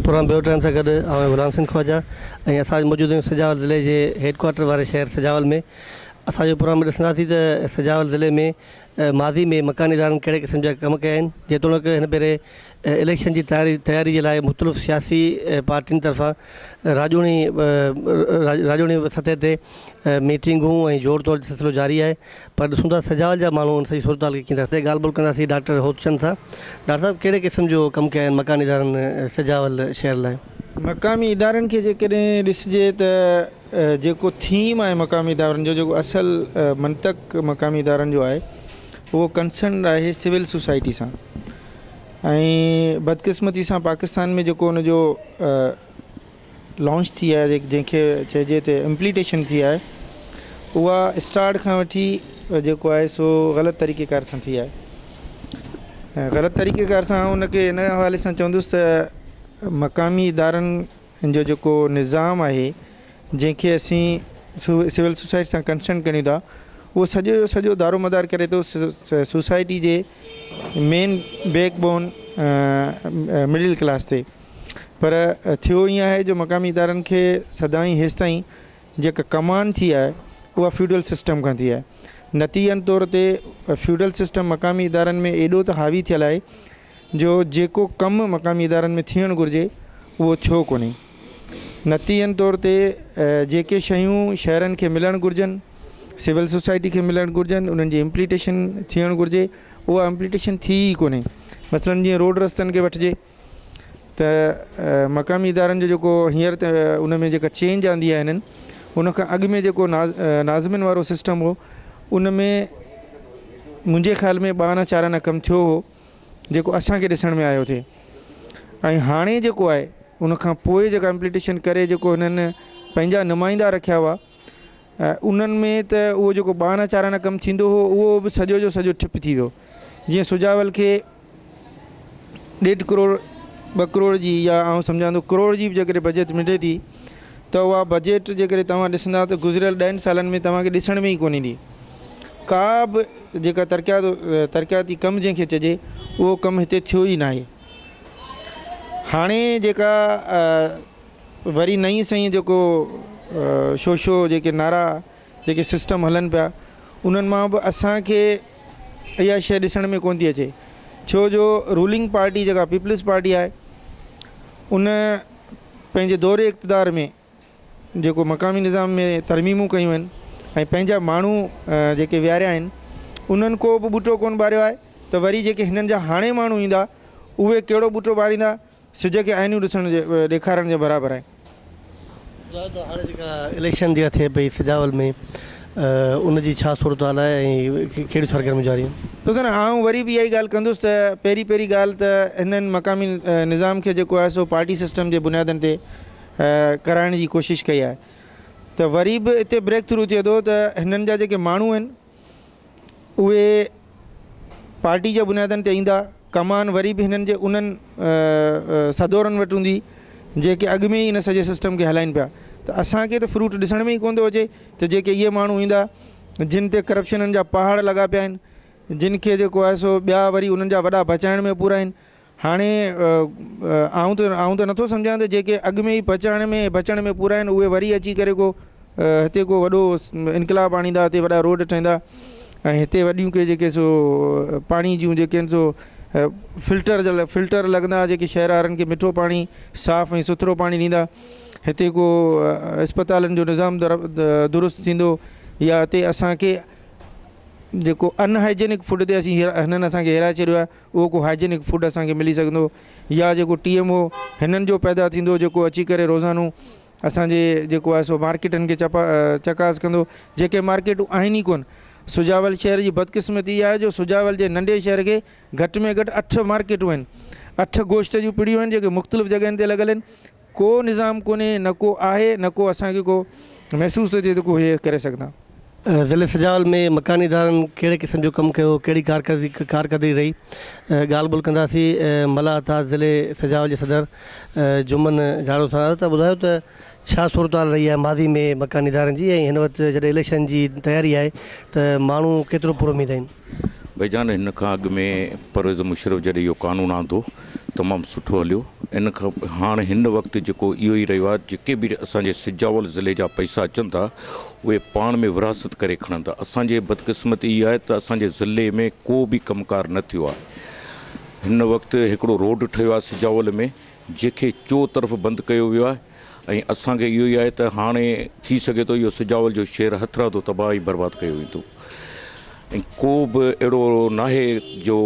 Programme ॿियो time सां गॾु गुलाम सिंह ख्वाजा ऐं असां मौजूदु आहियूं सजावल ज़िले जे हेडक्वाटर वारे शहर सजावल में। असांजो प्रोग्राम ॾिसंदासीं त सजावल ज़िले में माज़ी में मकानी इदारनि कहिड़े क़िस्म जा कम कया आहिनि। जेतोणीकि हिन भेरे इलेक्शन जी तयारी जे लाइ मुख़्तलिफ़ सियासी पार्टियुनि तरफ़ां राजोणी सतह ते मीटिंगूं ऐं जोड़ तोड़ जो सिलसिलो जारी आहे। पर ॾिसूं था सजावल जा माण्हू सही सूरत हाल खे कीअं था ॻाल्हि ॿोल कंदासीं डॉक्टर होतचंद सां। डॉक्टर साहब, कहिड़े क़िस्म जो कमु कया आहिनि मकानी इदारनि सजावल शहर लाइ? मक़ामी इदारनि खे जेकॾहिं ॾिसिजे त जेको थीम आहे मक़ामी इदारनि जो, जेको असल मंतक़ मक़ामी इदारनि जो आहे, उहो कंसर्न आहे सिविल सोसाइटी सां। ऐं बदकिस्मती सां पाकिस्तान में जेको उनजो लॉन्च थी आहे, जंहिंखे चइजे त इम्प्लीटेशन थी आहे, उहा स्टार्ट खां वठी जेको आहे सो ग़लति तरीक़ेकार सां थी आहे। ग़लति तरीक़ेकार सां उनखे इन हवाले सां चवंदुसि त मक़ामी इदारनि जो जेको निज़ाम आहे, जंहिंखे असीं सिविल सोसाइटी सां कंसर्न कयूं था, उहो सॼो दारोमदार करे थो सोसाइटी जे मेन बैकबोन मिडिल क्लास ते। पर थियो ईअं आहे जो मक़ामी इदारनि खे सदाईं हेसि ताईं जेका कमान थी आहे उहा फ्यूडल सिस्टम खां थी आहे। नतीजन तौर ते फ्यूडल सिस्टम मक़ामी इदारनि में एॾो त हावी थियल आहे जो जेको कमु मक़ामी इदारनि में थियणु घुरिजे उहो थियो कोन्हे। नतीजन तौर ते जेके शयूं शहरनि खे मिलणु घुरिजनि, सिविल सोसाइटी खे मिलणु घुरिजनि, उन्हनि जी इम्प्लीटेशन थियणु घुरिजे, उहा इम्प्लीटेशन थी ई कोन्हे। मसइलनि जीअं रोड रस्तनि खे वठिजे त मक़ामी इदारनि जो जेको हींअर त उन में जेका चेंज आंदी आहे हिननि, उन खां अॻु में जेको नाज़मिन वारो सिस्टम हो, उन में मुंहिंजे ख़्याल में 12 कमु थियो हो जेको असांखे ॾिसण में आयो थिए। ऐं हाणे जेको आहे उन खां पोइ जेका इम्प्लीटेशन करे जेको हिननि पंहिंजा नुमाइंदा रखिया हुआ, उन्हनि में त उहो जेको 12 कमु थींदो हो, उहो बि सॼो जो सॼो ठिप थी वियो। जीअं सुजावल खे 1.5 करोड़ 2 करोड़ जी, या आउं सम्झां थो करोड़ जी बि जेकॾहिं बजट मिले थी, त उहा बजट जेकॾहिं तव्हां ॾिसंदा त गुज़िरियल 10 सालनि में तव्हांखे ॾिसण में ई कोन ईंदी। का बि जेका तरक़ियाती कमु जंहिंखे चइजे, उहो कमु हिते थियो ई न आहे। हाणे जेका वरी नई सही जेको शोशो जेके नारा जेके सिस्टम हलनि पिया, उन्हनि मां बि असांखे इहा शइ ॾिसण में कोन थी अचे। छो जो रूलिंग पार्टी जेका पीपल्स पार्टी आहे, उन पंहिंजे दौरे इक़्तिदार में जेको मक़ामी निज़ाम में तरमीमूं कयूं आहिनि ऐं पंहिंजा माण्हू जेके विहारिया आहिनि, उन्हनि को बि ॿूटो कोन ॿारियो आहे। त वरी जेके हिननि जा हाणे माण्हू ईंदा, उहे कहिड़ो ॿूटो ॿारींदा? सिज खे आइनियूं ॾेखारण जे बराबरि आहे। हाणे जेका इलेक्शन जेका थिए पई सजावल में, उनजी छा सूरत हाल आहे ऐं कहिड़ियूं सरगर्मियूं जारी आहिनि? ॾिसो न, आउं वरी बि इहा ई ॻाल्हि कंदुसि त पहिरीं ॻाल्हि त हिननि मक़ामी निज़ाम खे जेको आहे सो पार्टी सिस्टम जे बुनियादनि ते कराइण जी कोशिशि कई आहे। त वरी बि हिते ब्रेक थ्रू थिए थो त हिननि जा जेके माण्हू आहिनि उहे पार्टी जे बुनियादनि ते ईंदा। कमान वरी बि हिननि जे उन्हनि सदोरनि वटि हूंदी जेके अॻु में ई इन सॼे सिस्टम खे हलाइनि पिया। त असांखे त फ्रूट ॾिसण में ई कोन थो अचे त जेके इहे माण्हू ईंदा, जिन ते करप्शननि जा पहाड़ लॻा पिया आहिनि, जिन खे जेको आहे सो ॿिया वरी उन्हनि जा वॾा बचाइण में पूरा आहिनि। हाणे आउं त नथो सम्झां त जेके अॻु में ई बचण में पूरा आहिनि, उहे वरी अची करे हिते को वॾो इनकलाब आणींदा, हिते वॾा रोड ठाहींदा ऐं हिते वॾियूं के जेके सो पाणी जूं जेके आहिनि सो फिल्टर लॻंदा, जेके शहर वारनि खे मिठो पाणी साफ़ ऐं सुथिरो पाणी ॾींदा। हिते को अस्पतालनि जो निज़ाम दुरुस्त थींदो, या हिते असांखे जेको अनहाइजेनिक फूड ते हिननि असांखे हिराए छॾियो आहे, उहो को हाइजेनिक फूड असांखे मिली सघंदो, या जेको TMO हिननि जो पैदा थींदो, जेको अची करे रोज़ानो असांजे जेको आहे सो मार्केटनि खे चकास कंदो, जेके मार्केटूं आहिनि ई कोन। सुजावल शहर जी बदकिस्मती आहे जो सुजावल जे नंढे शहर खे घटि में घटि 8 मार्केटूं आहिनि, 8 गोश्त जूं पिड़ियूं आहिनि जेके मुख़्तलिफ़ जॻहियुनि ते लॻल आहिनि। को निज़ाम कोन्हे, न को आहे, न को असांखे को महसूसु थो थिए त को इहे करे सघंदा। ज़िले सजावल में मकानी इदारनि कहिड़े क़िस्म जो कमु कयो, कहिड़ी कारकर्दगी रही, ॻाल्हि ॿोल कंदासीं। मला अता ज़िले सजावल जे सदर जुमन झाड़ो सां त ॿुधायो त छा सूरत हाल रही आहे माज़ी में मकानी इदारनि जी, ऐं हिन वक़्तु जॾहिं इलेक्शन जी तयारी आहे त माण्हू केतिरो पुर उमीद आहिनि? भाईजान इन खां अॻु में परवेज़ मुशर्रफ जॾहिं इहो कानून आंदो तमामु सुठो हलियो। इन खां हाणे हिन वक़्तु जेको इहो ई रहियो आहे, जेके बि असांजे सिजावल ज़िले जा पैसा अचनि था उहे पाण में विरासत करे खणनि था। असांजे बदकिस्मती इहा आहे त असांजे ज़िले में को बि कमकार न थियो आहे। हिन वक़्तु हिकिड़ो रोड ठहियो आहे सिजावल में, जंहिंखे चो तरफ़ बंदि कयो वियो आहे ऐं असांखे इहो ई आहे त हाणे थी सघे थो इहो सिजावल जो शहर हथरां थो तबाही बर्बादु कयो वेंदो। ऐं को बि अहिड़ो नाहे जो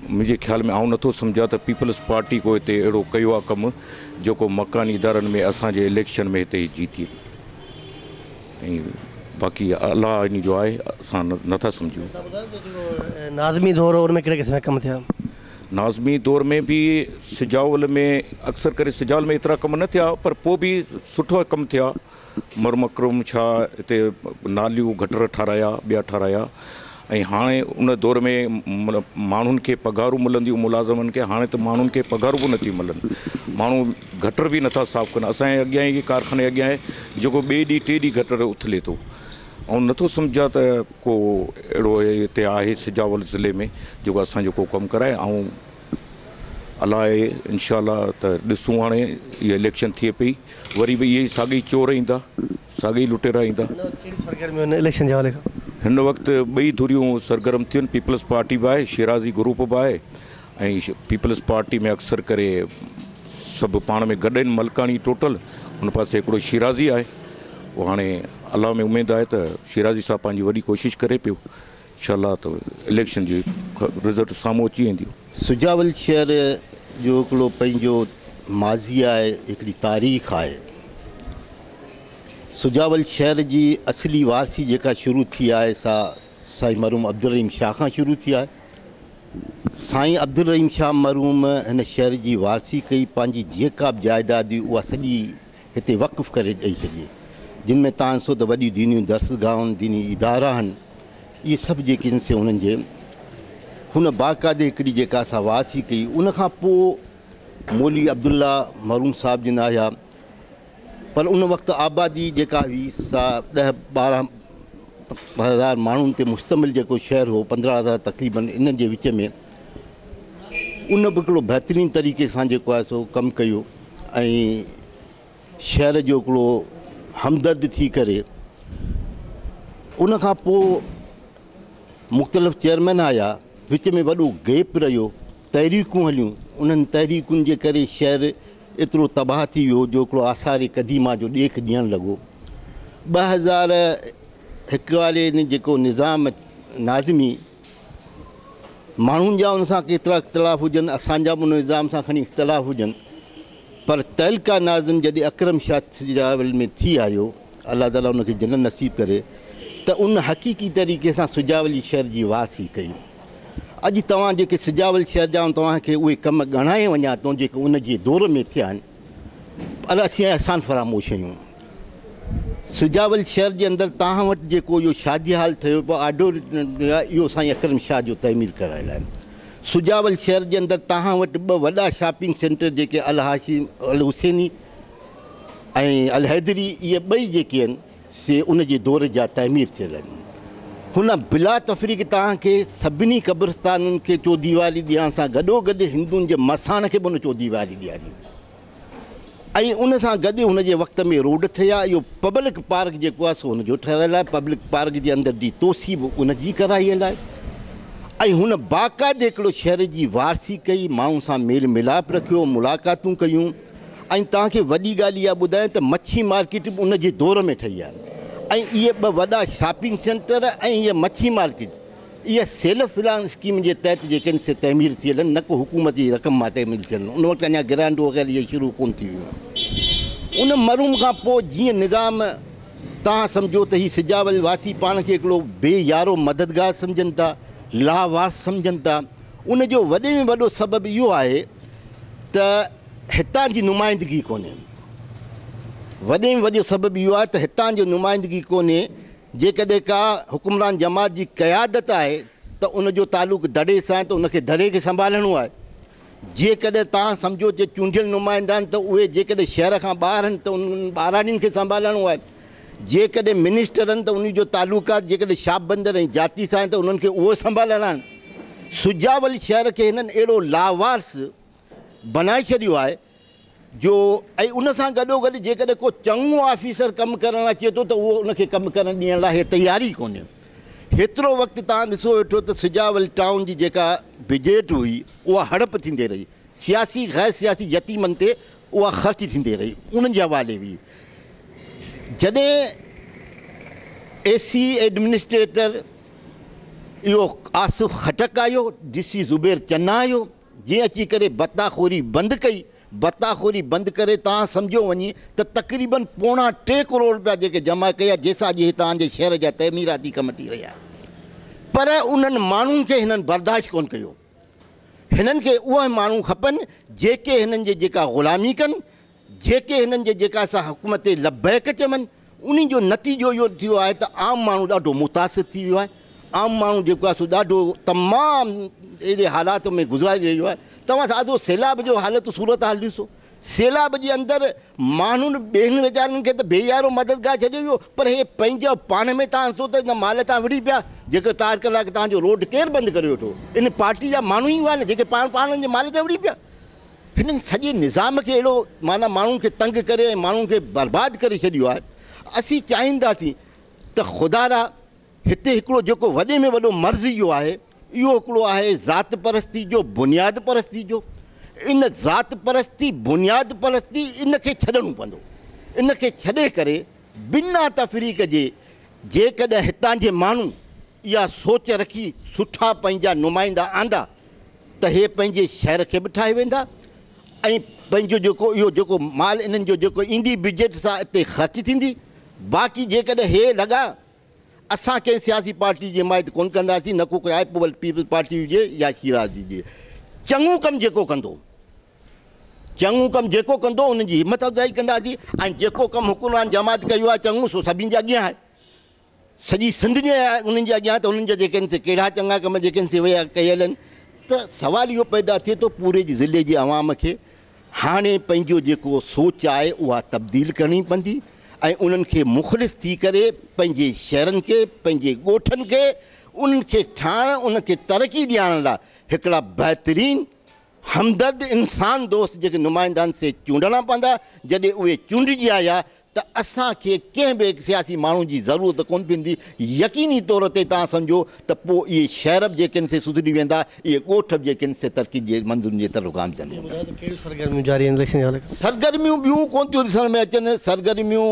मुंहिंजे ख़्याल में आउं नथो सम्झां त पीपल्स पार्टी को हिते अहिड़ो कयो आहे कमु जेको मकानी इदारनि में असांजे इलेक्शन में हिते जीती। ऐं बाक़ी अलाह इन जो आहे, असां नथा सम्झूं। नाज़मी दौर और में कहिड़े क़िस्म जा कम थिया? नाज़मी दौर में भी सिजावल में अक्सर करे सिजावल में एतिरा कम न थिया, पर पोइ बि सुठो कम थिया। मरमकरुम छा हिते नालियूं गटर ठाराया, ॿिया ठाराया। ऐं हाणे उन दौर में माण्हुनि खे पघारूं मिलंदियूं मुलाज़मनि खे, हाणे त माण्हुनि खे पघारूं बि नथियूं मिलनि। माण्हू गटर बि नथा साफ़ु कनि। असांजे अॻियां ई कारखाने अॻियां आहे जेको ॿिए ॾींहुं टे ॾींहुं गटर उथले थो। ऐं नथो सम्झां त को अहिड़ो हिते आहे सिजावल ज़िले में जेको असांजो को कमु कराए। ऐं अलाह इंशाअल्लाह त ॾिसूं हाणे इहा इलेक्शन थिए पई, वरी बि इहे ई साॻी चोर ईंदा, साॻी लुटेरा ईंदा। इलेक्शन जे हवाले खां हिन वक़्तु ॿई धुरियूं सरगर्म थियूं आहिनि। पीपल्स पार्टी बि आहे, शिराज़ी ग्रुप बि आहे। ऐं पीपल्स पार्टी में अक्सर करे सभु पाण में गॾु आहिनि, मलकानी टोटल। हुन पासे हिकिड़ो शिराज़ी आहे। उहो हाणे अलाह में उमेदु आहे त शिराज़ी साहब पंहिंजी वॾी कोशिशि करे पियो। इंशाअल्लाह त इलेक्शन जी रिज़ल्ट साम्हूं अची वेंदियूं। सुजावल शहर जो हिकिड़ो पंहिंजो माज़ी आहे, हिकिड़ी तारीख़ आहे। सुजावल शहर जी असली वारसी जेका शुरू थी आहे सा साईं मरहूम अब्दुल रहीम शाह खां शुरू थी आहे। साईं अब्दुल रहीम शाह मरहूम हिन शहर जी वारसी कई, पंहिंजी जेका बि जाइदाद हुई उहा सॼी हिते वक़ुफ़ करे ॾेई छॾी, जिन में तव्हां ॾिसो त वॾियूं दीनियूं दर्सगाहूं आहिनि, दीनी इदारा आहिनि। इहे सभु जेके आहिनि से उन्हनि जे हुन बाक़ाइदे हिकिड़ी जेका असां वारसी कई। उनखां पोइ मौली अब्दुल्ला मरहूम साहिब जिन आया, पर उन वक़्तु आबादी जेका हुई सा 10-12 हज़ार माण्हुनि ते मुश्तमिल जेको शहर हो, 15,000 तक़रीबन इन जे विच में। उन बि हिकिड़ो बहितरीनु तरीक़े सां जेको आहे सो कमु कयो ऐं शहर जो हिकिड़ो हमदर्द थी करे। उनखां पोइ मुख़्तलिफ़ चेयरमैन आया, विच में वॾो गैप रहियो, तहरीकूं हलियूं। उन्हनि तहरीकुनि जे करे शहर एतिरो तबाह थी वियो जो हिकिड़ो आसार क़दीमा जो ॾेख ॾियणु लॻो। 2001 वारे जेको निज़ाम नाज़मी माण्हुनि जा उन सां केतिरा इख़्तिलाफ़ हुजनि, असांजा बि उन निज़ाम सां खणी इख़्तिलाफ़ हुजनि, पर तहलका नाज़िम जॾहिं अकरम शाह सिजावल में थी आयो, अलाह ताला उनखे जन्नत नसीब करे, त उन हक़ीक़ी तरीक़े सां सुजावली शहर जी वारसी कई। अॼु तव्हां जेके सिजावल शहर जा तव्हांखे उहे कम ॻणाए वञा थो जेके उन जे दौर में थिया आहिनि, पर असीं अहसान फरामोश आहियूं। सिजावल शहर जे अंदरि तव्हां वटि जेको इहो शादी हाल ठहियो पियो आडो, इहो साईं अकरम शाह जो तइमीर कराइल आहे। सुजावल शहर जे अंदरि तव्हां वटि 2 वॾा शॉपिंग सेंटर जेके अल हाशिम अल हुसैनी ऐं अल हैदरी, इहे ॿई जेके आहिनि से उन जे दौर जा तइमीर थियल आहिनि। हुन बिला तफ़रीक़ तव्हांखे सभिनी क़ब्रस्ताननि खे चौदीवारी ॾियण सां गॾोगॾु हिंदुनि जे मसाण खे बि उन चौदीवारी ॾियारी ऐं उन सां गॾु हुन जे वक़्त में रोड ठहिया। इहो पब्लिक पार्क जेको आहे सो हुनजो ठहियलु आहे। पब्लिक पार्क जे अंदरि जी तोसी बि उन जी कराइल आहे। ऐं हुन बाक़ाइदे हिकिड़ो शहर जी वारसी कई, माण्हुनि सां मेल मिलाप रखियो, मुलाक़ातूं कयूं। ऐं तव्हांखे वॾी ॻाल्हि इहा ॿुधायां त मच्छी मार्केट बि उन जे दौर में ठही आहे। ऐं इहे 2 वॾा शॉपिंग सेंटर ऐं इहा मच्छी मार्केट, इहा सेल्फ फिनांस स्कीम जे तहत जेके आहिनि से तइमीर थियल आहिनि, न को हुकूमत जी रक़म मां तइमीर थियल आहिनि। उन वक़्तु अञा ग्रांट वग़ैरह इहे शुरू कोन थी वियूं। उन मरहूम खां पोइ जीअं निज़ाम तव्हां सम्झो त हीअ सिजावल वासी पाण खे हिकिड़ो बेयारो मददगार सम्झनि था, लावास सम्झनि था। उन जो वॾे में वॾो सबबु इहो आहे त हितां जी नुमाइंदगी कोन्हे। वॾे में वॾो सबबु इहो आहे त हितां जो नुमाइंदगी कोन्हे। जेकॾहिं का हुकुमरान जमात जी क़यादत आहे त उनजो तालुक़ु दड़े सां आहे, त उनखे दड़े खे संभालणो आहे। जेकॾहिं तव्हां सम्झो जे चूंडियल नुमाइंदा आहिनि त उहे जेकॾहिं शहर खां ॿाहिरि आहिनि त उन्हनि ॿाराड़ियुनि खे संभालणो आहे। जेकॾहिं मिनिस्टर आहिनि त उन जो तालुकात जेकॾहिं शाप बंदर ऐं जाती सां त उन्हनि खे उहो संभालणा आहिनि। सुजावल शहर खे हिननि अहिड़ो लावारस बनाए छॾियो आहे जो ऐं उन सां गॾोगॾु जेकॾहिं को चङो ऑफिसर कमु करणु अचे थो त उहो उनखे कमु करणु ॾियण लाइ तयारी कोन्हे। हेतिरो वक़्तु तव्हां ॾिसो वेठो त सुजावल टाउन जी जेका बजट हुई उहा हड़प थींदी रही, सियासी गैर सियासी यतीमनि ते उहा ख़र्च थींदी रही, उन्हनि जे हवाले हुई। जॾहिं AC एडमिनिस्ट्रेटर इहो आसिफ़ खटक आयो, DC ज़ुबैर चन्ना आयो, जीअं अची करे बताखोरी बंदि कई। बताखोरी बंदि करे तव्हां सम्झो वञी त तक़रीबन ₹3.25 करोड़ जेके जमा कया, जंहिंसां अॼु तव्हांजे शहर जा तइमीराती कम थी रहिया। पर उन्हनि माण्हुनि खे हिननि बर्दाश्त कोन कयो। हिननि खे उहे माण्हू खपनि जेके हिननि जे जेका ग़ुलामी कनि, जेके हिननि जे जेका असां हुकूमत लबैक चवनि। उन जो नतीजो इहो थियो आहे त आम माण्हू ॾाढो मुतासिर थी वियो आहे। आम माण्हू जेको आहे सो ॾाढो तमामु अहिड़े हालात में गुज़ारे रहियो आहे। तव्हां सादो सैलाब जो हालत सूरत हाल ॾिसो। सैलाब जे अंदरि माण्हुनि ॿियनि वीचारनि खे त बेयारो मददगार छॾियो वियो, पर हे पंहिंजो पाण में तव्हां ॾिसो त हिन माल तव्हां विड़ी पिया। जेके 4 कलाक तव्हांजो रोड केरु बंदि करे वेठो? इन पार्टी जा माण्हू ई हुआ न जेके पाण जे माल ते विड़ी पिया। हिननि सॼे निज़ाम खे अहिड़ो माना माण्हुनि खे तंग करे ऐं माण्हुनि खे बर्बादु करे छॾियो आहे। असीं चाहींदासीं त ख़ुदा हिते हिकिड़ो जेको वॾे में वॾो मर्ज़ इहो आहे, इहो हिकिड़ो आहे ज़ात परस्ती जो, बुनियाद परस्ती जो। इन ज़ात परस्ती बुनियाद परस्ती इनखे छॾणो पवंदो। इनखे छॾे करे बिना तफ़रीक़ जे जेकॾहिं हितां जे माण्हू इहा सोच रखी सुठा पंहिंजा नुमाइंदा आंदा त हे पंहिंजे शहर खे बि ठाहे वेंदा ऐं पंहिंजो जेको इहो जेको माल इन्हनि जो जेको ईंदी बजट सां हिते ख़र्च थींदी। बाक़ी जेकॾहिं हे लॻा असां कंहिं सियासी पार्टी जी हिमायत कोन कंदासीं, न को पीपल्स पार्टी हुजे या शिराज हुजे। चङो कमु जेको कंदो, चङो कमु जेको कंदो उन्हनि जी हिमत अफ़ज़ाई कंदासीं। ऐं जेको कमु हुकुमरान जमात कयो आहे चङो सो सभिनी जे अॻियां आहे, सॼी सिंध जे उन्हनि जे अॻियां। त उन्हनि जा जेके आहिनि से कहिड़ा चङा कम जेके आहिनि से उहे कयल आहिनि। त सवाल इहो पैदा थिए थो पूरे ज़िले जे अवाम खे हाणे पंहिंजो जेको सोच आहे उहा तब्दील करणी पवंदी ऐं उन्हनि खे मुख़लिस थी करे पंहिंजे शहरनि खे, पंहिंजे ॻोठनि खे, उन्हनि खे ठाहिण, उनखे तरक़ी ॾियारण लाइ हिकिड़ा बहितरीनु हमदर्द इंसान दोस्त जेके नुमाइंदानि से चूंडणा पवंदा। जॾहिं उहे चूंडिजी आया त असांखे कंहिं बि सियासी माण्हू जी ज़रूरत कोन पवंदी। यकीनी तौर ते तव्हां सम्झो त पोइ इहे शहर बि जेके आहिनि से सुधरी वेंदा, इहे ॻोठ बि जेके आहिनि से तरक़ी जे मंज़ूरियुनि जे तरफ़ गामज़न। सरगर्मियूं ॿियूं कोन थियूं ॾिसण में अचनि। सरगर्मियूं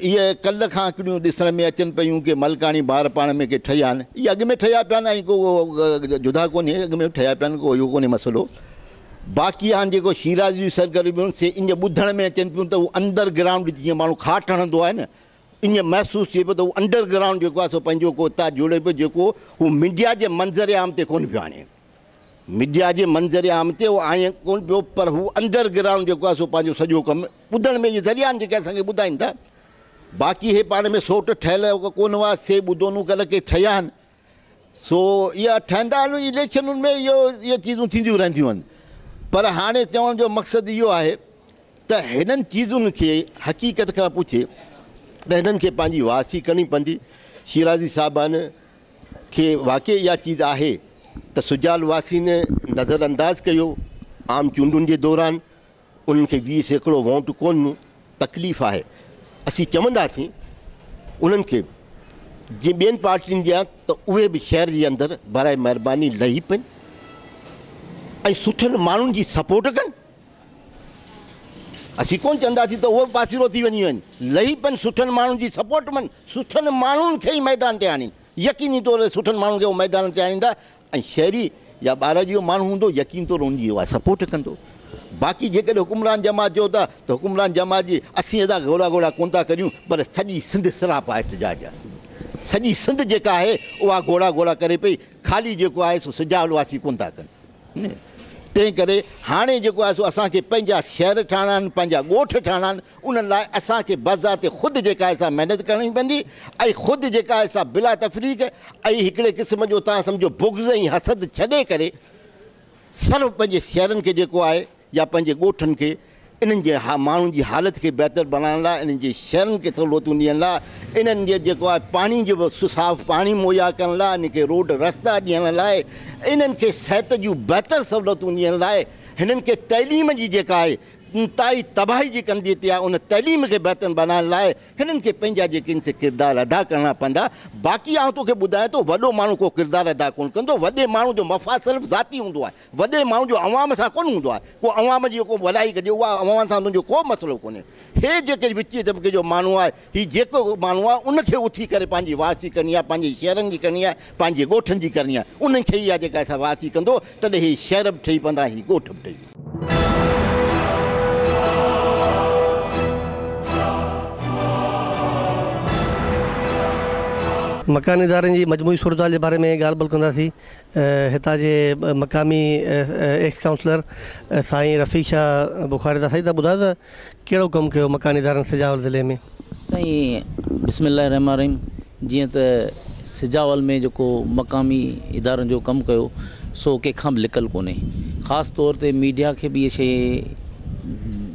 इहे कल्ह खां हिकिड़ियूं ॾिसण में अचनि पियूं कि मलकाणी ॿार पाण में के ठहिया आहिनि। इहे अॻु में ठहिया पिया आहिनि ऐं को जुदा कोन्हे, अॻु में ठहिया पिया आहिनि, को इहो कोन्हे मसइलो। बाक़ी हाणे जेको शिराज जी सरगर्मियूं से ईअं ॿुधण में अचनि पियूं त उहो अंडरग्राउंड जीअं माण्हू खाट हणंदो आहे न, ईअं महसूसु थिए पियो त उहो अंडरग्राउंड जेको आहे सो पंहिंजो को उतां जोड़े पियो, जेको हू मीडिया जे मंज़र आम ते कोन पियो आणे। मीडिया जे मंज़र आम ते उहो आणे कोन पियो, पर हू अंडरग्राउंड जेको आहे सो पंहिंजो सॼो कमु ॿुधण में इहे ज़रिया आहिनि जेके असांखे ॿुधाइनि था। बाक़ी हे पाण में सोट ठहियल कोन हुआ, से ॿुधोनूं कल्ह के ठहिया आहिनि। सो इहा ठहंदा आहिनि इलेक्शनुनि में, इहे चीज़ूं थींदियूं रहंदियूं आहिनि। पर हाणे चवण जो मक़सदु इहो आहे त हिननि चीज़ुनि खे हक़ीक़त खां पुछे त हिननि खे पंहिंजी वासी करणी पवंदी। शिराज़ी साहिबान खे वाक़ई इहा चीज़ आहे त सुजाल वासी ने नज़रअंदाज़ कयो आम चूंडुनि जे दौरान, उन्हनि खे 20% वोट कोन, तकलीफ़ आहे। असीं चवंदासीं उन्हनि खे जीअं ॿियनि पार्टियुनि जा त उहे बि शहर जे अंदरि बराए महिरबानी लही पइनि ऐं सुठनि माण्हुनि जी सपोर्ट कनि। असीं कोन चवंदासीं त उहो पासीरो थी वञी वञनि, लही पइनि, सुठनि माण्हुनि जी सपोर्ट कनि, सुठनि माण्हुनि खे ई मैदान ते आणीनि। यकीनी तौर ते सुठनि माण्हुनि खे उहो मैदान ते आणींदा ऐं शहरी या ॿार जो माण्हू हूंदो यकीनी तौर उनजी उहा सपोर्ट कंदो। बाक़ी जेकॾहिं हुकुमरान जमात चओ था त हुकुमरान जमात जी असीं अदा घोड़ा कौन था करियूं, पर सॼी सिंध सिराप आहे एहतिजाज आहे। सॼी सिंध जेका आहे उहा घोड़ा करे पई, ख़ाली जेको आहे सो सुजाल वासी कोन था कनि। तंहिं करे हाणे जेको आहे सो असांखे पंहिंजा शहर ठाहिणा आहिनि, पंहिंजा ॻोठ ठाहिणा आहिनि। उन लाइ असांखे बज़ाते ख़ुदि जेका आहे सा महिनत करणी पवंदी ऐं ख़ुदि जेका आहे सा बिला तफ़रीक़ ऐं हिकिड़े क़िस्म जो तव्हां सम्झो बुग़्ज़ ऐं हसद छॾे करे सिर्फ़ु पंहिंजे शहरनि खे जेको आहे या पंहिंजे ॻोठनि खे इन्हनि जे माण्हुनि जी हालति खे बहितर बणाइण लाइ, इन्हनि जे शहरनि खे सहूलियतूं ॾियण लाइ, इन्हनि जे जेको आहे पाणी जो साफ़ु पाणी मुहैया करण लाइ, इन खे रोड रस्ता ॾियण लाइ, इन्हनि खे सिहत जूं बहितर सहूलियतूं ॾियण लाइ, हिननि खे तइलीम जी जेका आहे इंताई तबाही जी कंदी थी आहे, उन तइलीम खे बहितर बनाइण लाइ हिननि खे पंहिंजा जेके से किरदार अदा करणा पवंदा। बाक़ी आउं तोखे ॿुधायां थो, वॾो माण्हू को किरदारु अदा कोन कंदो। वॾे माण्हू जो मफ़ाद सिर्फ़ु ज़ाती हूंदो आहे, वॾे माण्हू जो अवाम सां कोन हूंदो आहे। को अवाम जी को भलाई कजे, उहा अवाम सां हुनजो को मसइलो कोन्हे। हे जेके विची तबिके जो माण्हू आहे, हीउ जेको माण्हू आहे उनखे उथी करे पंहिंजी वारसी करणी आहे, पंहिंजे शहरनि जी करणी आहे, पंहिंजे ॻोठनि जी करणी आहे। उन्हनि खे इहा जेका असां वारसी कंदो, तॾहिं हीउ शहर बि ठही पवंदा, हीउ ॻोठ बि ठही पवंदा। मकानी इदारनि जी मजमूई सूरत हाल जे बारे में ॻाल्हि ॿोल कंदासीं। हितां जे मक़ामी एक्स काउंसलर साईं रफ़ीक शाह बुखारी था। साईं, तव्हां ॿुधायो त कहिड़ो कमु कयो मकानी इदारनि सिजावल ज़िले में? साईं बिस्मिल्लाह रहमान रहीम। जीअं त सिजावल में जेको मक़ामी इदारनि जो कमु कयो सो कंहिंखां बि लिकल कोन्हे। ख़ासि तौर ते मीडिया खे बि इहा शइ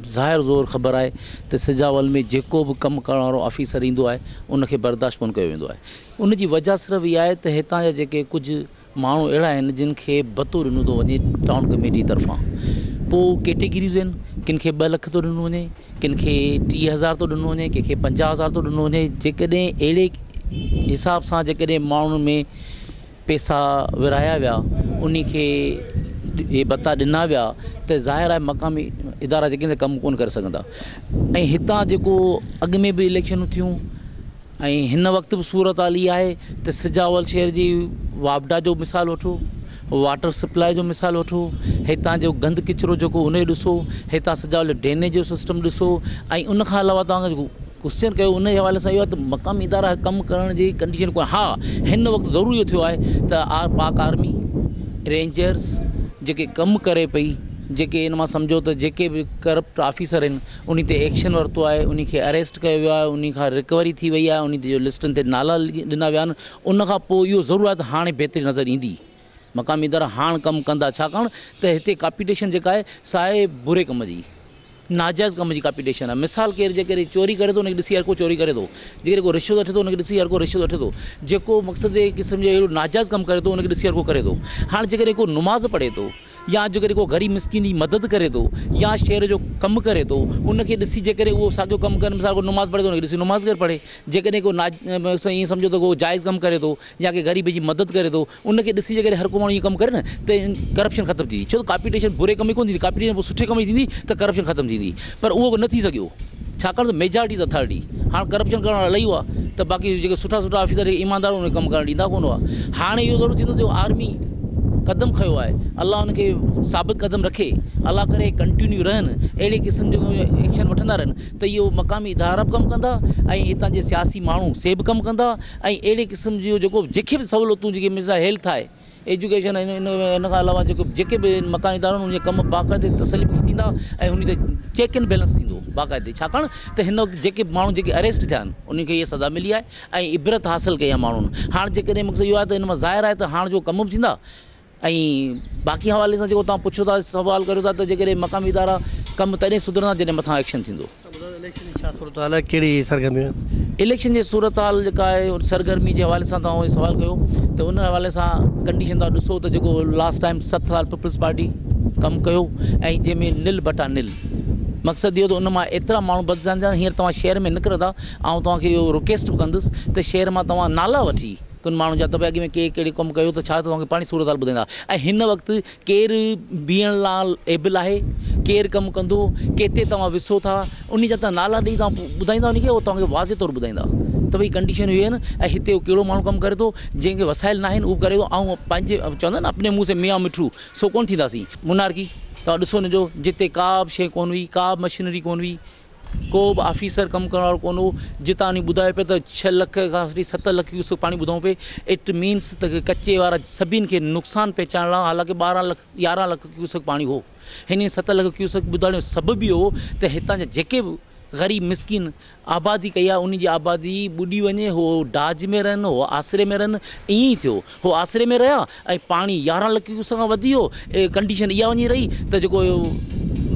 ज़ाहिर ज़ोर ख़बर आहे त सिजावल में जेको बि कमु करण वारो ऑफिसर ईंदो आहे उनखे बर्दाश्त कोन कयो वेंदो आहे। उनजी वजह सिर्फ़ु इहा आहे त हितां जा जेके कुझु माण्हू अहिड़ा आहिनि जिन खे भतो ॾिनो थो वञे टाउन कमेटी तरफ़ां। पोइ कैटेगरीज़ आहिनि, किन खे 2 लख थो ॾिनो वञे, किन खे 30,000 थो ॾिनो वञे, कंहिंखे 50,000 थो ॾिनो वञे। जेकॾहिं अहिड़े हिसाब सां जेकॾहिं माण्हुनि में पैसा विराया विया, उन खे इहे भत्ता ॾिना विया, त ज़ाहिर आहे मक़ामी इदारा जेके कमु कोन करे सघंदा। ऐं हितां जेको अॻु में बि इलेक्शनूं थियूं ऐं हिन वक़्तु बि सूरत हाल इहा आहे त सिजावल शहर जी वापडा जो मिसाल वठो, वाटर सप्लाई जो मिसाल वठो, हितां जो गंद किचिरो जेको उनजो ॾिसो, हितां सिजावल ड्रेनेज जो सिस्टम ॾिसो। ऐं उनखां अलावा तव्हां जेको क्वेश्चन कयो उन जे हवाले सां इहो आहे त मक़ामी इदारा कमु करण जी कंडीशन कोन्हे। हा, हिन वक़्तु ज़रूरु इहो थियो आहे त पाक आर्मी, रेंजर्स जेके कमु करे पई, जेके इन मां सम्झो त जेके बि करप्ट ऑफिसर आहिनि उन ते एक्शन वरितो आहे, उन खे अरेस्ट कयो वियो आहे, उन खां रिकवरी थी वई आहे, उन जो लिस्टनि ते नाला ॾिना विया आहिनि। उनखां पोइ इहो ज़रूरु आहे त हाणे बहितरी नज़र ईंदी। मक़ामी इदारा हाणे कमु कंदा, छाकाणि त हिते कॉम्पिटिशन जेका आहे सा आहे बुरे कम जी, नाजाइज़ कम जी कॉम्पिटिशन आहे। मिसाल केरु जेकॾहिं चोरी करे थो उनखे ॾिसी हर को चोरी करे थो, जेकॾहिं को रिश्वत वठे थो उनखे ॾिसी हर को रिश्वत वठे थो, जेको मक़सदु क़िस्म जो अहिड़ो नाजाइज़ कमु करे थो उनखे ॾिसी हर को करे थो। हाणे जेकॾहिं को नमाज़ पढ़े थो या जेकॾहिं को ग़रीब मिसकिन जी मदद करे थो या शहर जो कमु करे थो, उनखे ॾिसी जेकॾहिं उहो साॻियो कमु करे, मिसाल को नमाज़ पढ़े थो उनखे ॾिसी नमाज़ करे पढ़े। जेकॾहिं को ईअं सम्झो त को जाइज़ कमु करे थो या के ग़रीब जी मदद करे थो, उनखे ॾिसी जेकॾहिं हर को माण्हू ईअं कमु करे न त करप्शन ख़तमु थींदी। छो त कॉम्पिटिशन बुरे कम ई कोन थींदी, कॉम्पिटिशन पोइ सुठे कम ई थींदी त करप्शन ख़तमु थींदी। पर उहो न थी सघियो, छाकाणि त मेजॉरिटी अथॉरिटी हाणे करप्शन करण वारा इलाही हुआ त बाक़ी जेके सुठा सुठा ऑफिसर ईमानदार उन कमु करणु ॾींदा कोन हुआ। हाणे इहो ज़रूरु थींदो जो आर्मी क़दम खयो आहे, अलाह उनखे साबित क़दम रखे, अलाह करे कंटिन्यू रहनि, अहिड़े क़िस्म जो एक्शन वठंदा रहनि त इहो मक़ामी इदारा बि कमु कंदा ऐं हितां जे सियासी माण्हू से बि कमु कंदा। ऐं अहिड़े क़िस्म जो जेको जेके बि सहूलियतूं जेके मिसाल हेल्थ आहे, एजुकेशन इन खां अलावा जेको जेके बि मकानी इदारा उनजे कमु बाक़ाइदे तसली बख़्श थींदा ऐं उन ते चेक एंड बैलेंस थींदो बाक़ाइदे। छाकाणि त हिन वक़्तु जेके माण्हू जेके अरेस्ट थिया आहिनि उनखे इहा सज़ा मिली आहे ऐं इबरत हासिलु कई आहे माण्हुनि। हाणे जेकॾहिं मक़सदु इहो आहे त हिन मां ज़ाहिर आहे त हाणे जो कम बि थींदा। ऐं बाक़ी हवाले सां जेको तव्हां पुछो था, सवाल करियो था त जेकॾहिं मक़ामी इदारा कमु तॾहिं सुधरंदा जॾहिं मथां एक्शन थींदो। इलेक्शन जी सूरत हाल जेका आहे सरगर्मी जे हवाले सां तव्हां सवाल कयो त उन हवाले सां कंडीशन तव्हां ॾिसो त जेको लास्ट टाइम 7 साल पीपल्स पार्टी कमु कयो ऐं जंहिंमें निल बटा निल मक़सदु इहो त उन मां एतिरा माण्हू बदिजंदा। हींअर तव्हां शहर में निकिरंदा, ऐं तव्हांखे इहो रिक्वेस्ट बि कंदुसि त शहर मां तव्हां नाला वठी कुन माण्हू जा त भई अॻु में कहिड़े कमु कयो त छा तव्हांखे पाणी सूरत हाल ॿुधाईंदा। ऐं हिन वक़्तु केरु बीहण लाइ एबल आहे, केरु कमु कंदो, केतिरे तव्हां विसो था, उन जा तव्हां नाला ॾेई तव्हां ॿुधाईंदा उनखे, उहो तव्हांखे वाज़े तौरु ॿुधाईंदा त भई कंडीशन इहे आहिनि ऐं हिते उहो कहिड़ो माण्हू कमु करे थो, जंहिंखे वसाइल न आहिनि उहो करे थो। ऐं पंहिंजे चवंदा आहिनि अपने मुंहुं से मियां मिठू सो कोन थींदासीं। मुनारकी तव्हां ॾिसो हुनजो, जिते का बि शइ कोन हुई, का बि मशीनरी कोन हुई, को बि ऑफिसर कमु करण वारो कोन हो, जितां वञी ॿुधाए पियो त 6 लख खां वठी 7 लख क्यूसेक पाणी ॿुधऊं पिए। इट मीन्स त कचे वारा सभिनि खे नुक़सानु पहुचाइण लाइ, हालांकि 11 लख क्यूसेक पाणी हो, हिन 7 लख क्यूसेक ॿुधण जो सबबु इहो हो त हितां जा जेके बि ग़रीब मिसकिन आबादी कई आहे उन जी आबादी ॿुॾी वञे, हो डाज में रहनि, हो आसिरे में रहनि। ईअं ई थियो, हो आसिरे में रहिया ऐं पाणी 11 लख क्यूसेक खां वधी वियो। कंडीशन इहा वञी रही त जेको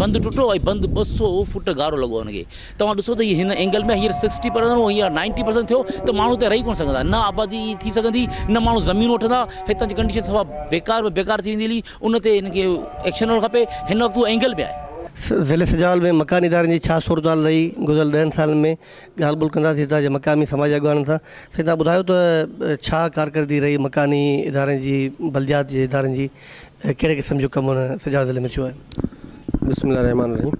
बंदि टुटो ऐं बंदि 200 फुट गारो लॻो हुनखे। तव्हां ॾिसो त हिन एंगल में हींअर 60% हो, हींअर 90% थियो त माण्हू हिते रही कोन सघंदा, न आबादी थी सघंदी, न माण्हू ज़मीन वठंदा, हितां जी कंडीशन सभा बेकार थी वेंदी हली। उन ते हिनखे एक्शन वठणु खपे। हिन वक़्तु उहो एंगल में आहे। ज़िले सजावल में मकानी इदारनि जी छा सूरत हाल रही गुज़िरियल 10 सालनि में, ॻाल्हि ॿोल कंदासीं हितां जे मक़ामी समाजी अॻुवाननि सां। साईं तव्हां ॿुधायो त छा कारकर्दगी रही मकानी इदारनि जी, बलदियात जे इदारनि जी, कहिड़े क़िस्म जो कमु हुन सजावल ज़िले में थियो आहे? बिस्मिल्लाह रहमान रहीम।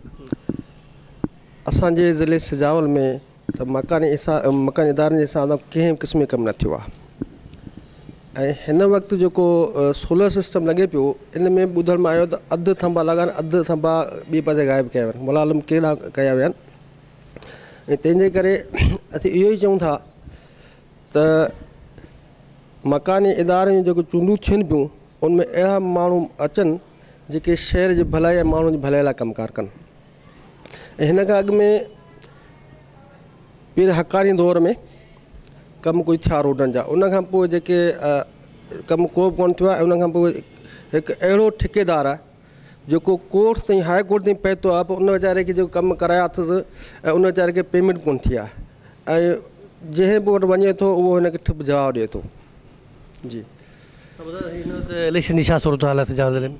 असांजे ज़िले सजावल में त मकानी इदारनि जे हिसाब सां कंहिं क़िस्म जो कमु न थियो आहे। ऐं हिन वक़्तु जेको सोलर सिस्टम लॻे पियो, इन में ॿुधण में आयो त अधु थंबा लॻा आहिनि, अधु थंबा ॿिए पासे ग़ाइबु कया विया आहिनि, मुलालम कहिड़ा कया विया आहिनि। ऐं तंहिंजे करे असीं इहो ई चऊं था त मकानी इदारनि जूं जेको चूंडूं थियनि पियूं, उनमें अहिड़ा माण्हू अचनि जेके शहर जी भलाई ऐं माण्हुनि जी भलाई लाइ कमकार कनि। ऐं हिन खां अॻु में पहिरें हक़ानी दौर में कमु कोई थिया रोडनि जा, उनखां पोइ जेके कमु को बि कोन थियो आहे। ऐं उनखां पोइ हिकु अहिड़ो ठेकेदार आहे जेको कोर्ट ताईं, हाई कोर्ट ताईं पहुतो आहे, पोइ उन वीचारे खे जेको कमु कराया अथसि ऐं उन वीचारे खे पेमेंट कोन थी आहे। ऐं जंहिं बि वटि वञे थो उहो हिनखे ठिप जवाबु ॾिए थो। जी इलेक्शन जी छा सूरत हाल आहे सजावल ज़िले में?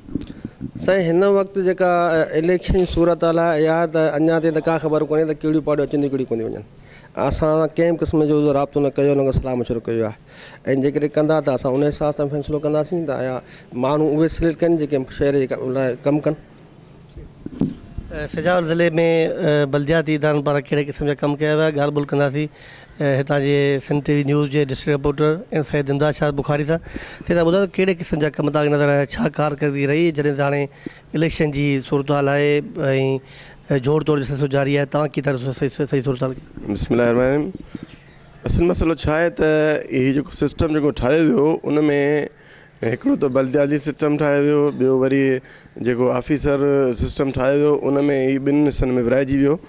साईं हिन वक़्तु जेका इलेक्शन जी सूरत हाल आहे, इहा त अञा ताईं त का ख़बर कोन्हे त कहिड़ियूं पार्टियूं अचनि कहिड़ियूं कोन्ह वञनि। असां कंहिं क़िस्म जो राब्तो न कयो, हुनखे सलाह मशवरो कयो आहे। ऐं जेकॾहिं कंदा त असां उन हिसाब सां फ़ैसिलो कंदासीं त आया माण्हू उहे सिलेक्ट कनि जेके शहर जे लाइ कमु कनि। सजावल ज़िले में बलदियाती इदारनि पारां कहिड़े क़िस्म जा कमु कया विया, ॻाल्हि ॿोल कंदासीं हितां जे सिंध टीवी न्यूज़ जे डिस्ट्रिक्ट रिपोर्टर ऐं सैयद इमदाद शाह बुखारी सां। तव्हां ॿुधायो त कहिड़े क़िस्म जा कम तव्हांखे नज़र आया, छा कारकर्दगी रही जॾहिं त हाणे इलेक्शन जी सूरत हाल आहे ऐं जोड़ तोड़ जो सिलसिलो जारी आहे, तव्हां कीअं था सही सूरत हाल? बिस्मिल्लाहिर्रहमानिर्रहीम। असल मसइलो छा आहे त इहो जेको सिस्टम जेको ठाहियो वियो, उन में हिकिड़ो त बलदियाती सिस्टम ठाहियो वियो, ॿियो वरी जेको ऑफिसर सिस्टम ठाहियो वियो, उन में ही ॿिनि हिसनि में विराइजी वियो।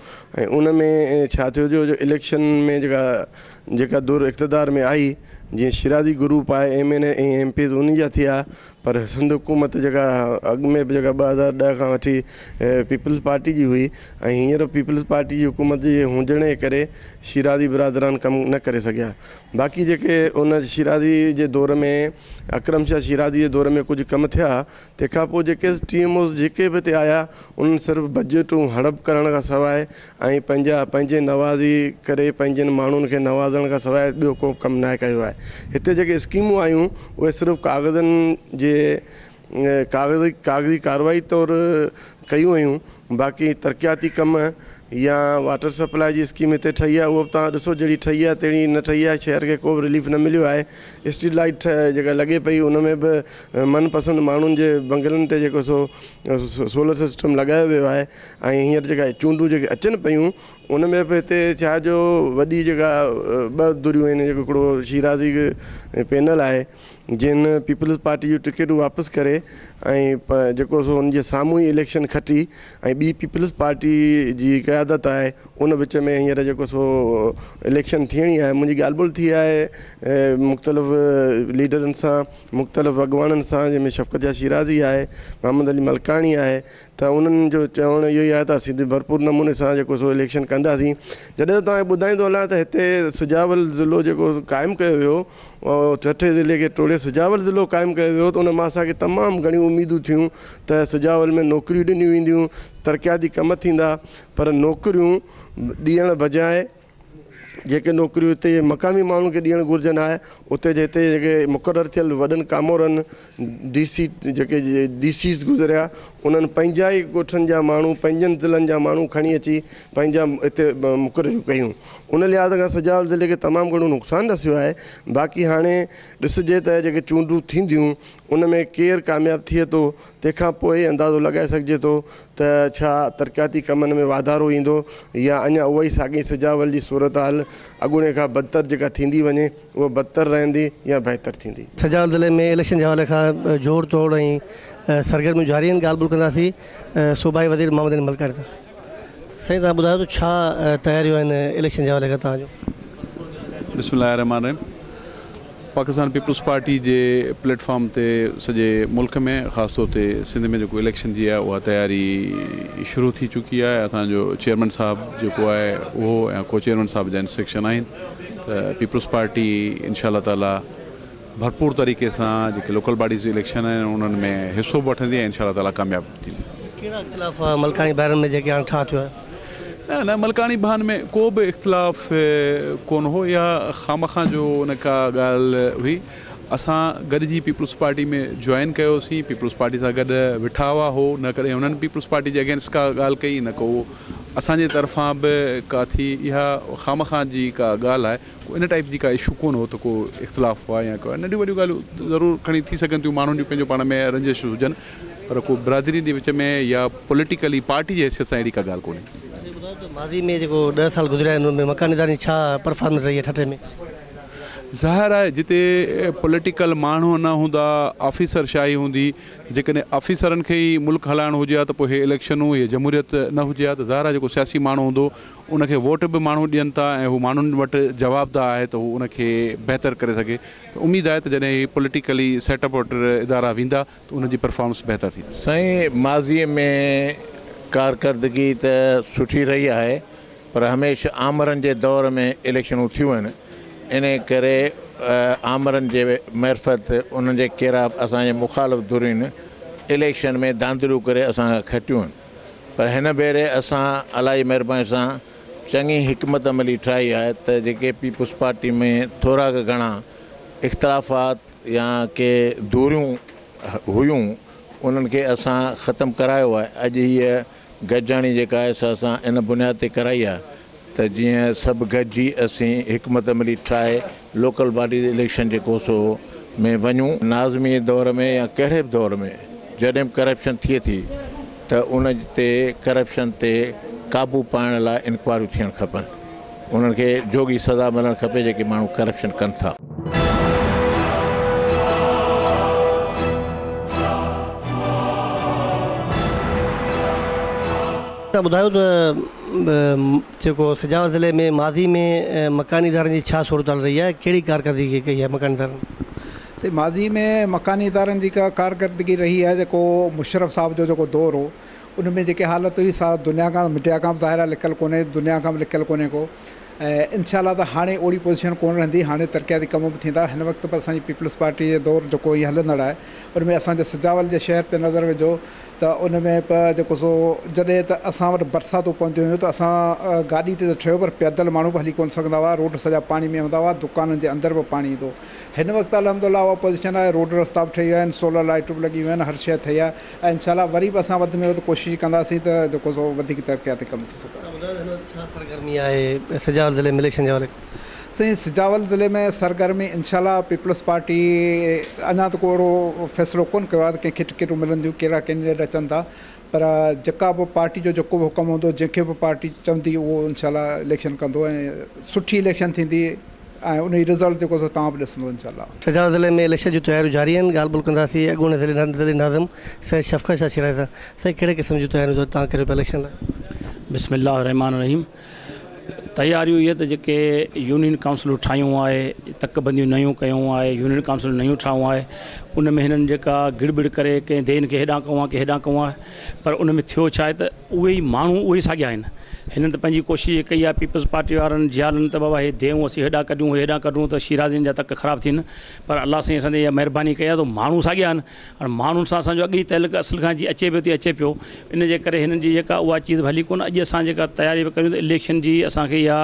ऐं उन में छा थियो जो इलेक्शन में जेका दूर इक़्तिदार में आई, जीअं शिराज़ी ग्रुप आहे, MNA ऐं MP उन जा थिया, पर सिंध हुकूमत जेका अॻु में बि जेका 2010 खां वठी पीपल्स पार्टी जी हुई, ऐं हींअर पीपल्स पार्टी जी हुकूमत जे हुजण जे करे शिराज़ी बिरादरान कमु न करे सघिया। बाक़ी जेके उन शिराज़ी जे दौर में, अकरम शाह शिराज़ी जे दौर में कुझु कमु थिया, तंहिंखां पोइ जेके TMOs जेके बि हिते आया, उन्हनि सिर्फ़ु बजटूं हड़प करण खां सवाइ ऐं पंहिंजे नवाज़ी करे पंहिंजनि माण्हुनि खे नवाज़ण खां सवाइ ॿियो को कमु न कयो आहे। हिते जेके स्कीमूं आयूं उहे सिर्फ़ु कागज़नि जे कागज़ी कार्रवाई तौर कयूं हुयूं। बाक़ी तरक़ियाती कम या वाटर सप्लाई जी स्कीम हिते ठही आहे, उहो बि तव्हां ॾिसो जहिड़ी ठही आहे तहिड़ी न ठही आहे, शहर खे को बि रिलीफ न मिलियो आहे। स्ट्रीट लाइट जेका लॻे पई, उन में बि मनपसंदि माण्हुनि जे बंगलनि ते जेको सोलर सिस्टम लॻायो वियो आहे। ऐं हींअर जेका चूंडूं जेके अचनि पियूं, उन में बि हिते छा जो वॾी जेका 2 धुरियूं आहिनि, जेको हिकिड़ो शिराज़ी पैनल आहे जिन पीपल्स पार्टी जूं टिकेटूं वापसि करे ऐं जेको हुनजे साम्हूं ई इलेक्शन खटी, ऐं ॿी पीपल्स पार्टी जी क़यादत आहे, उन विच में हींअर जेको इलेक्शन थियणी आहे। मुंहिंजी ॻाल्हि ॿोल थी आहे मुख़्तलिफ़ लीडरनि सां, मुख़्तलिफ़ अॻुवाननि सां, जंहिंमें शफ़क़त शाह शिराज़ी आहे, मोहम्मद अली मलकाणी आहे, त उन्हनि जो चवणु इहो ई आहे त असीं भरपूर नमूने सां जेको इलेक्शन कंदासीं। जॾहिं त तव्हांखे ॿुधाईंदो हलां त हिते सजावल ज़िलो जेको क़ाइमु कयो वियो, चठे ज़िले खे टोड़े सजावल ज़िलो क़ाइमु कयो वियो, त उन मां असांखे तमामु घणियूं उमेदूं थियूं त सजावल में नौकरियूं ॾिनियूं वेंदियूं, तरक़ियाती कम थींदा। पर नौकरियूं ॾियण बजाए जेके नौकरियूं हिते मक़ामी माण्हुनि खे ॾियणु घुरिजनि आहे, उते जे हिते जेके मुक़ररु थियल वॾनि कामोरनि जेके DCs गुज़रिया, उन्हनि पंहिंजा ई ॻोठनि जा माण्हू, पंहिंजनि ज़िलनि जा माण्हू खणी अची पंहिंजा हिते मुक़ररियूं कयूं। उन लिहाज़ खां सजावल ज़िले खे तमामु घणो नुक़सानु रसियो आहे। बाक़ी हाणे ॾिसिजे त जेके चूंडूं थींदियूं, उन में केरु कामयाबु थिए थो, तंहिंखां पोइ अंदाज़ो लॻाए सघिजे थो त छा तरक़ियाती कमनि में वाधारो ईंदो या अञा उहा ई साॻी सजावल जी सूरत हाल अॻूणे खां बदतर जेका थींदी वञे, उहा बदतर रहंदी या बहितर थींदी। सजावल ज़िले में इलेक्शन जे हवाले खां जोड़ तोड़ ऐं सरगर्मियूं जारी आहिनि, ॻाल्हि ॿोल कंदासीं सूबाई वज़ीर मोहम्मद अली मलकाणी सां। साईं तव्हां ॿुधायो त छा तयारियूं आहिनि इलेक्शन जे हवाले खां तव्हांजो? बिस्मिल्लाहिर्रहमानिर्रहीम। पाकिस्तान पीपल्स पार्टी जे प्लेटफॉर्म ते सॼे मुल्क में ख़ासि तौर ते सिंध में जेको इलेक्शन जी आहे उहा तयारी शुरू थी चुकी आहे। असांजो चेयरमैन साहब जेको आहे उहो ऐं को चेयरमैन साहब जा इंस्ट्रक्शन आहिनि त पीपल्स पार्टी इंशाअल्लाह ताला भरपूर तरीक़े सां जेके लोकल बॉडीज़ इलेक्शन आहिनि उन्हनि में हिसो बि वठंदी ऐं इंशाअल्लाह ताला कामयाबु थींदी। कहिड़ा इख़्तिलाफ़ मलकानी बहरन में जेके हाणे ठा थियो आहे? न मलकानी बहान में को बि इख़्तिलाफ़ कोन हो या खामखा जो उन का ॻाल्हि हुई। असां गॾिजी पीपल्स पार्टी में जॉइन कयोसीं, पीपल्स पार्टी सां गॾु वेठा हुआ हो, न करे हुननि पीपल्स पार्टी जे अगेंस्ट का ॻाल्हि कई, न को असांजे तरफ़ां बि का थी इहा खामखा जी का ॻाल्हि आहे। को इन टाइप जी का इशू कोन हो त को इख़्तिलाफ़ हुआ या को नंढियूं वॾियूं ॻाल्हियूं ज़रूरु खणी थी सघनि थियूं, माण्हुनि जूं पंहिंजो पाण में रंजिश हुजनि, पर को बिरादरी जे विच में या पॉलिटिकली पार्टी जे हैसियत सां अहिड़ी का ॻाल्हि कोन्हे। मादी में जेको 10 साल गुज़रिया आहिनि उनमें मकानी इदारनि जी छा परफॉर्मेंस रही आहे ठठे में? ज़ाहिर आहे जिते पॉलिटिकल माण्हू न हूंदा, ऑफिसर शाही हूंदी, जेकॾहिं ऑफिसरनि खे ई मुल्क हलाइणो हुजे हा त पोइ हे इलेक्शनूं इहे जमहूरियत न हुजे हा। त ज़ाहिर आहे जेको सियासी माण्हू हूंदो उनखे वोट बि माण्हू ॾियनि था ऐं हू माण्हुनि वटि जवाबदार आहे त हू उनखे बहितर करे सघे। त उमेदु आहे त जॾहिं पॉलिटिकली सेटअप वटि इदारा वेंदा त उनजी परफॉर्मेंस बहितर थींदी। साईं माज़ीअ में कारकर्दगी त सुठी रही आहे, पर हमेशह आमरनि जे दौर में इलेक्शनूं थियूं आहिनि, इन करे आमरनि जे मरफ़त उन्हनि जे कहिड़ा असांजे मुखालिफ़ धुरियुनि इलेक्शन में धांधलियूं करे असां खटियूं आहिनि। पर हिन भेरे असां अलाह जी महिरबानी सां चङी हिकमत अमली ठाही आहे त जेके पीपल्स पार्टी में थोरा घणा इख़्तिलाफ़ात या के दूरियूं हुयूं उन्हनि खे असां ख़तमु करायो आहे। अॼु हीअ गॾिजाणी जेका आहे असां इन बुनियाद ते कराई आहे त जीअं सभु गॾिजी असीं हिकमत अमली ठाहे लोकल बॉडी इलेक्शन जेको सो में वञूं। नाज़मी दौर में या कहिड़े बि दौर में जॾहिं बि करप्शन थिए थी त उन ते करप्शन ते क़ाबू पाइण लाइ इंक्वायरियूं थियणु खपनि, उन्हनि खे जोगी सज़ा मिलणु खपे जेके माण्हू करप्शन कनि था। तव्हां ॿुधायो त जेको सिजावर ज़िले में मादी में मकानी इदारनि जी छा सूरत रही आहे, कहिड़ी कारकर्दगी कई आहे मकानी इदारनि? से माज़ी में मकानी इदारनि जी का कारकर्दगी रही है। जेको मुशर्रफ साहब जो जेको दौर हो उनमें जेके हालत हुई सा दुनिया खां मीडिया खां ज़ाहिर आहे लिखियलु कोन्हे, दुनिया खां बि लिखियलु कोन्हे को। ऐं इंशाअल्लाह त हाणे ओड़ी पोज़ीशन कोन रहंदी, हाणे तरक़ियाती कम बि थींदा। हिन वक़्तु पर असांजी पीपल्स पार्टी जो दौर जेको हीअ हलंदड़ आहे उनमें असांजे सिजावल जे शहर ते नज़र विझो त उनमें जेको सो जॾहिं त असां वटि बरसातूं पवंदियूं हुयूं त असां गाॾी ते त ठहियो पर पैदल माण्हू बि हली कोन सघंदा हुआ, रोड सॼा पाणी में हूंदा हुआ, दुकाननि जे अंदरि बि पाणी ईंदो। हिन वक़्तु अलहमदुलिल्लाह उहा पोज़ीशन आहे, रोड रस्ता बि ठही विया आहिनि, सोलर लाइटूं बि लॻी वियूं आहिनि, हर शइ ठही आहे। ऐं इंशाअल्लाह वरी बि असां वधि में वधि कोशिशि कंदासीं त जेको सो वधीक तरक़ियाती कमु थी सघे। छा सरगर्मी आहे सिजावर ज़िले में इलेक्शन जे हवाले? साईं सिजावल ज़िले में सरगर्मी इंशाअल्लाह पीपल्स पार्टी अञा त को अहिड़ो फ़ैसिलो कोन कयो आहे त कंहिंखे टिकटूं मिलंदियूं, कहिड़ा कैंडिडेट अचनि था, पर जेका बि पार्टी जो जेको बि हुकुम हूंदो, जंहिंखे बि पार्टी चवंदी उहो इंशाअल्लाह इलेक्शन कंदो ऐं सुठी इलेक्शन थींदी ऐं उन जी रिज़ल्ट जेको सो तव्हां बि ॾिसंदो इंशाअल्लाह। सिजावर ज़िले में इलेक्शन जूं तयारियूं जारी आहिनि, ॻाल्हि ॿोल कंदासीं अॻूणे ज़िले नाज़िम सैयद शफ़क़त शाह शिराज़ी सां। साईं कहिड़े क़िस्म जूं तयारियूं तव्हां करियो पिया इलेक्शन लाइ? बिस्मिल्लाह रहमान रहीम। तयारियूं इहे त जेके यूनियन काउंसिलूं ठाहियूं आहे, तकबंदियूं नयूं कयूं आहे, यूनियन काउंसिल नयूं ठाहियूं आहे, उन में हिननि जेका गिड़बिड़ करे कंहिं देन खे हेॾां कयूं आहे की हेॾां कयूं आहे, पर उन में थियो छा आहे त उहे ई माण्हू उहे ई साॻिया आहिनि। हिननि त पंहिंजी कोशिशि कई आहे पीपल्स पार्टी वारनि जियालनि त बाबा हे देऊं असीं हेॾां कढूं हेॾां कढूं त शिराज़ियुनि जा तक ख़राबु थियनि, पर अलाह साईं असांजे इहा महिरबानी कई आहे त माण्हू साॻिया आहिनि। हाणे माण्हुनि सां असांजो अॻु ई तइल्लुक़ु असुल खां जी अचे पियो अचे पियो, इन जे करे हिननि जी जेका उहा चीज़ हली कोन। अॼु असां जेका तयारी कयूं त इलेक्शन जी असांखे इहा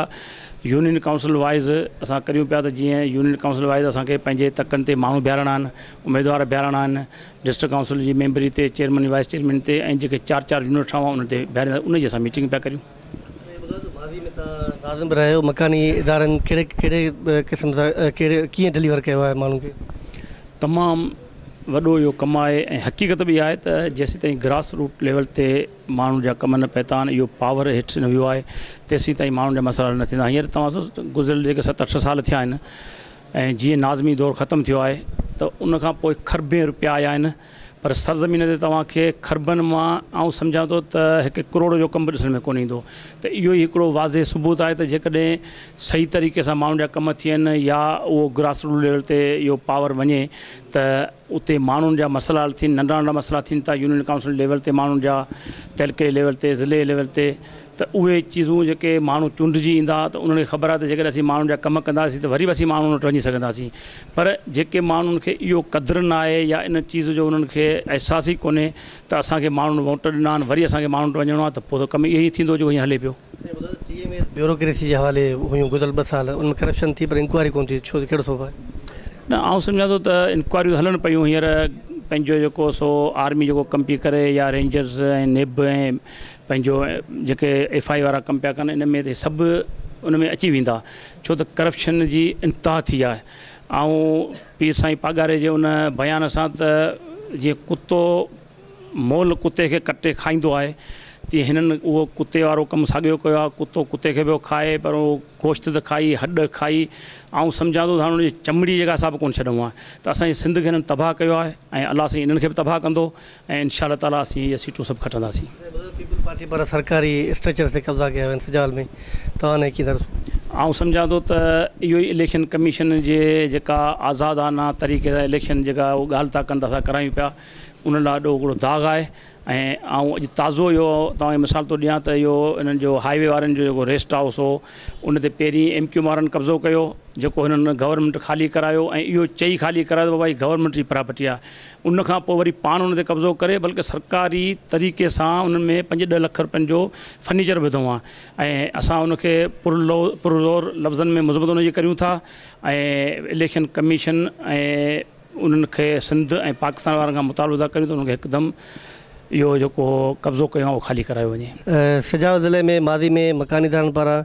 यूनियन काउंसिल वाइज़ असां करियूं पिया त जीअं यूनियन काउंसिल वाइज़ असांखे पंहिंजे तकनि ते माण्हू बीहारणा आहिनि, उमेदवार बीहारणा आहिनि, डिस्ट्रिक्ट काउंसिल जी मेंबरी ते, चेयरमैन वाइस चेयरमैन ते, ऐं जेके 4-4 यूनिट ठहूं उन ते बीहारींदा, उन जी असां मीटिंग पिया करियूं। नाज़िम रहियो मकानी इदारनि कहिड़े क़िस्म सां कीअं डिलीवर कयो आहे माण्हुनि खे? तमामु वॾो इहो कमु आहे ऐं हक़ीक़त बि आहे त जेसीं ताईं ग्रास रूट लेवल ते माण्हुनि जा कम न पए था आहिनि, इहो पावर हेठि न वियो आहे, तेसीं ताईं माण्हुनि जा मसइला न थींदा। हींअर तव्हां गुज़िरियल जेके 7-8 साल थिया आहिनि ऐं जीअं नाज़मी दौरु ख़तमु थियो आहे त उनखां पोइ खरबे रुपया आया आहिनि, पर सरज़मीन ते तव्हांखे ख़रबनि मां आउं सम्झां थो त 1 करोड़ जो कमु ॾिसण में कोन ईंदो। त इहो ई हिकिड़ो वाज़े सबूत आहे त जेकॾहिं सही तरीक़े सां माण्हुनि जा कम थियनि या उहो ग्रास रूट लेवल ते इहो पावर वञे त उते माण्हुनि जा मसइला हल थियनि, नंढा नंढा मसइला थियनि था यूनियन काउंसिल लेवल ते माण्हुनि जा, तहलके लेवल ते, ज़िले लेवल ते, त उहे चीज़ूं जेके माण्हू चूंडिजी ईंदा त उन्हनि खे ख़बर आहे त जेकॾहिं असीं माण्हुनि जा कम कंदासीं त वरी बि असीं माण्हुनि वटि वञी सघंदासीं। पर जेके माण्हुनि खे इहो क़दुरु न आहे या इन चीज़ जो उन्हनि खे अहसासु ई कोन्हे त असांखे माण्हुनि वोट ॾिना आहिनि, वरी असांखे माण्हुनि वटि वञिणो आहे, त पोइ त कमु इहो ई थींदो जो हीअं हले पियो। ब्यूरोक्रेसी जे हवाले हुयूं गुज़िरियल 2 साल, उनमें करप्शन थी पर इंक्वायरी कोन थी, छो कहिड़ो थो पए? न आउं सम्झां थो त इंक्वायरियूं हलनि पियूं हींअर, पंहिंजो जेको सो आर्मी जेको कमु पई करे या रेंजर्स ऐं नेब ऐं पंहिंजो जेके FI वारा कमु पिया कनि, इन में त सभु उन में अची वेंदा, छो त करप्शन जी इंतिहा थी आहे। ऐं पीर साईं पागारे जे उन बयान सां त जीअं कुतो मोल कुते खे कटे खाईंदो आहे, तीअं हिननि उहो कुते वारो कमु साॻियो कयो आहे। कुतो कुते खे पियो खाए पर उहो गोश्त त खाई, हॾ खाई, ऐं सम्झां थो त हाणे हुनजी चमड़ी जेका असां बि कोन छॾूं आहे। त असांजी सिंध खे हिननि तबाह कयो आहे ऐं अलाह साईं इन्हनि खे बि तबाह कंदो ऐं इनशा ताला असीं इहे सीटूं सभु खटंदासीं। पीपल पार्टी पर सरकारी स्ट्रक्चर ते कब्ज़ा कया आहिनि सिजावल में, तव्हां कीअं? आउं सम्झां थो त इहो ई इलेक्शन कमीशन जे जेका आज़ादाना तरीक़े सां इलेक्शन जेका उहो ॻाल्हि था कनि, असां करायूं पिया, उन लाइ ॾाढो हिकिड़ो दाग़ आहे। ऐं अॼु ताज़ो इहो तव्हांखे मिसाल थो ॾियां त इहो इन्हनि जो हाईवे वारनि जो जेको रेस्ट हाउस हो, उन ते पहिरीं MQ वारनि कब्ज़ो कयो, जेको हिननि गवर्नमेंट ख़ाली करायो ऐं इहो चई ख़ाली करायो त भई गवर्नमेंट जी प्रॉपर्टी आहे। उनखां पोइ वरी पाण उन ते कब्ज़ो करे, बल्कि सरकारी तरीक़े सां उन्हनि में 5-10 लख रुपयनि जो फर्नीचर विधो आहे ऐं असां उनखे पुरज़ोर लफ़्ज़नि में मुज़बत उनजी करियूं था। ऐं इलेक्शन कमीशन ऐं उन्हनि खे सिंध ऐं पाकिस्तान वारनि खां मुतालबो था करियूं त उनखे हिकदमि इहो जेको कब्ज़ो कयो आहे उहो ख़ाली करायो वञे। सिजावल ज़िले में मादी में मकानी इदारनि पारां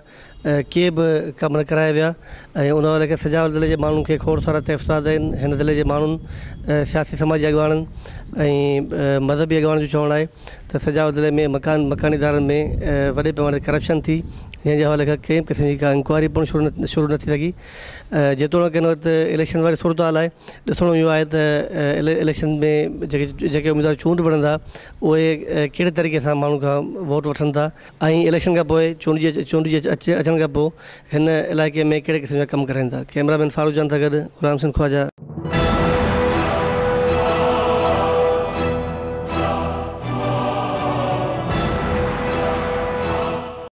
के बि कम न कराया विया ऐं उन वारे खे सिजावल ज़िले जे माण्हुनि खे खोड़ सारा तहफ़्ज़ात आहिनि। हिन ज़िले जे माण्हुनि सियासी समाजी अॻवाननि ऐं मज़हबी अॻवाननि जो चवणु आहे त सिजावल ज़िले में मकानी इदारनि में वॾे पैमाने ते करप्शन थी, जंहिंजे हवाले खां कंहिं क़िस्म जी का इंक्वायरी पिणु शुरू न थी सघी। जेतोणीकि हिन वक़्तु इलेक्शन वारी सूरत हाल आहे, ॾिसणो इहो आहे त इलेक्शन में जेके उम्मीदवार चूंड विढ़ंदा उहे कहिड़े तरीक़े सां माण्हुनि खां वोट वठनि था ऐं इलेक्शन खां पोइ चूंड अचण खां पोइ हिन इलाइक़े में कहिड़े क़िस्म जा कमु कराइनि था। कैमरामैन फारूक जान सां गॾु गुलाम सिंह ख्वाजा।